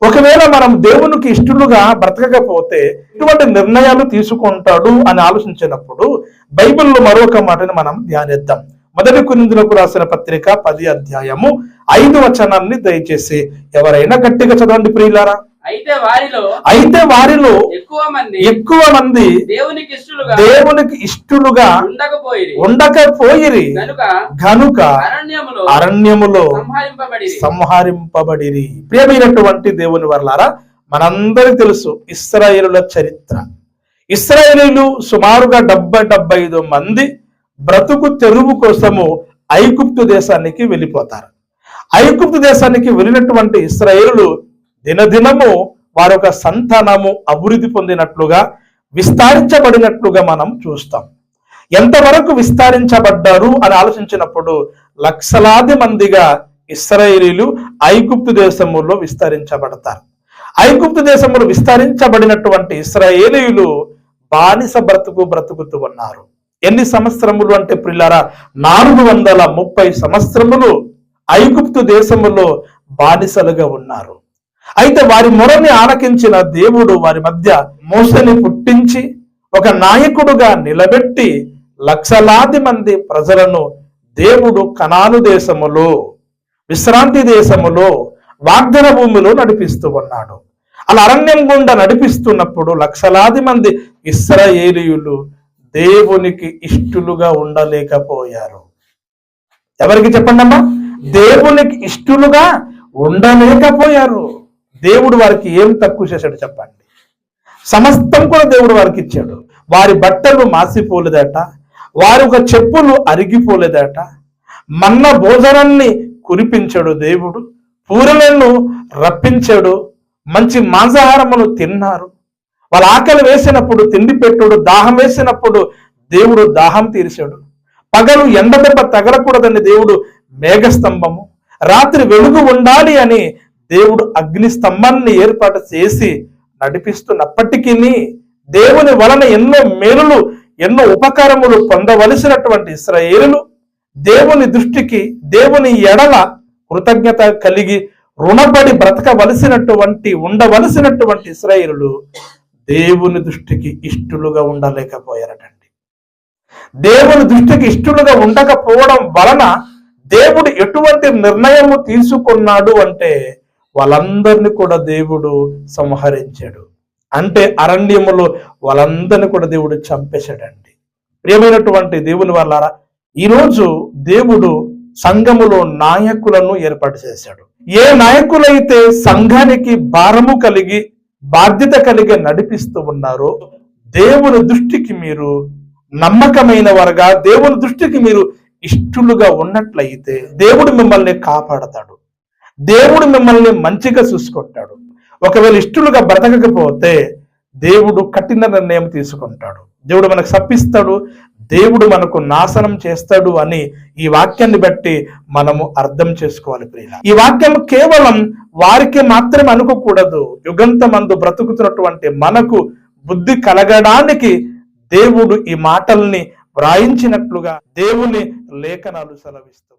ఒకవేళ మనం దేవునికి ఇష్టలుగా బ్రతకకపోతే ఇటువంటి నిర్ణయాలు తీసుకుంటాడు అని ఆలోచించినప్పుడు బైబిల్లో మరొక మాటని మనం ధ్యానిద్దాం. 1 కొరింథీయులకు రాసిన పత్రిక 10వ అధ్యాయము 5వ వచనాన్ని దయచేసి ఎవరైనా గట్టిగా చదవండి ప్రియులారా. అయితే వారిలో ఎక్కువ మంది దేవునికి ఇష్టలుగా ఉండకపోయిరి గనుక అరణ్యములో సంహరింపబడిరి. ప్రియమైనటువంటి దేవుని వర్లారా, మనందరికీ తెలుసు ఇశ్రాయేలుల చరిత్ర. ఇశ్రాయేలీలు సుమారుగా 75 మంది బ్రతుకు తెరువు కోసము ఐగుప్తు దేశానికి వెళ్ళిపోతారు. ఐగుప్తు దేశానికి వెళ్ళినటువంటి ఇశ్రాయేలులు దినదినము వారొక సంతానము అభివృద్ధి పొందినట్లుగా విస్తరించబడినట్లుగా మనం చూస్తాం. ఎంతవరకు విస్తరించబడ్డారు అని ఆలోచించినప్పుడు లక్షలాది మందిగా ఇశ్రాయేలీలు ఐగుప్తు దేశములో విస్తరించబడతారు. ఐగుప్తు దేశములో విస్తరించబడినటువంటి ఇశ్రాయేలీలు బానిస బ్రతుకుతూ ఉన్నారు. ఎన్ని సంవత్సరములు అంటే ప్రియులారా, 430 సంవత్సరములు ఐగుప్తు దేశములో బానిసలుగా ఉన్నారు. అయితే వారి మొరని ఆలకించిన దేవుడు వారి మధ్య మోసని పుట్టించి ఒక నాయకుడుగా నిలబెట్టి లక్షలాది మంది ప్రజలను దేవుడు కనాను దేశములో, విశ్రాంతి దేశములో, వాగ్దాన భూమిలో నడిపిస్తూ ఉన్నాడు. అలా అరణ్యం గుండా నడిపిస్తున్నప్పుడు లక్షలాది మంది ఇశ్రాయేలీయులు దేవునికి ఇష్టలుగా ఉండలేకపోయారు. ఎవరికి చెప్పండి అమ్మా? దేవునికి ఇష్టలుగా ఉండలేకపోయారు. దేవుడు వారికి ఏం తక్కువ చేశాడు చెప్పండి? సమస్తం కూడా దేవుడు వారికి ఇచ్చాడు. వారి బట్టలు మాసిపోలేదట, వారి ఒక చెప్పులు అరిగిపోలేదట, మన్న భోజనాన్ని కురిపించాడు దేవుడు, పూరలను రప్పించాడు, మంచి మాంసాహారమును తిన్నారు. వాళ్ళ ఆకలి వేసినప్పుడు తిండి పెట్టుడు, దాహం వేసినప్పుడు దేవుడు దాహం తీర్చాడు. పగలు ఎండ దెబ్బ తగలకూడదని దేవుడు మేఘస్తంభము, రాత్రి వెలుగు ఉండాలి అని దేవుడు అగ్ని స్తంభాన్ని ఏర్పాటు చేసి నడిపిస్తున్నప్పటికీ దేవుని వలన ఎన్నో మేలులు, ఎన్నో ఉపకారములు పొందవలసినటువంటి ఇశ్రాయేలులు దేవుని దృష్టికి, దేవుని ఎడల కృతజ్ఞత కలిగి రుణపడి ఉండవలసినటువంటి ఇశ్రాయేలులు దేవుని దృష్టికి ఇష్టలుగా ఉండలేకపోయారటండి. దేవుని దృష్టికి ఇష్టలుగా ఉండకపోవడం వలన దేవుడు ఎటువంటి నిర్ణయము తీసుకున్నాడు అంటే వాళ్ళందరినీ కూడా దేవుడు సంహరించాడు. అంటే అరణ్యములో వాళ్ళందరినీ కూడా దేవుడు చంపేశాడండి. ప్రియమైనటువంటి దేవుని వాళ్ళారా, ఈరోజు దేవుడు సంఘములో నాయకులను ఏర్పాటు చేశాడు. ఏ నాయకులైతే సంఘానికి భారము కలిగి, బాధ్యత కలిగి నడిపిస్తూ ఉన్నారో దేవుని దృష్టికి మీరు నమ్మకమైన వారుగా, దేవుని దృష్టికి మీరు ఇష్టలుగా ఉన్నట్లయితే దేవుడు మిమ్మల్ని కాపాడతాడు, దేవుడు మిమ్మల్ని మంచిగా చూసుకుంటాడు. ఒకవేళ ఇష్టలుగా బ్రతకకపోతే దేవుడు కఠిన నిర్ణయం తీసుకుంటాడు, దేవుడు మనకు శపిస్తాడు, దేవుడు మనకు నాశనం చేస్తాడు అని ఈ వాక్యాన్ని బట్టి మనము అర్థం చేసుకోవాలి ప్రియుల. ఈ వాక్యం కేవలం వారికి మాత్రమే అనుకోకూడదు. యుగంతమందు బ్రతుకుతున్నటువంటి మనకు బుద్ధి కలగడానికి దేవుడు ఈ మాటల్ని వ్రాయించినట్లుగా దేవుని లేఖనాలు సెలవిస్తూ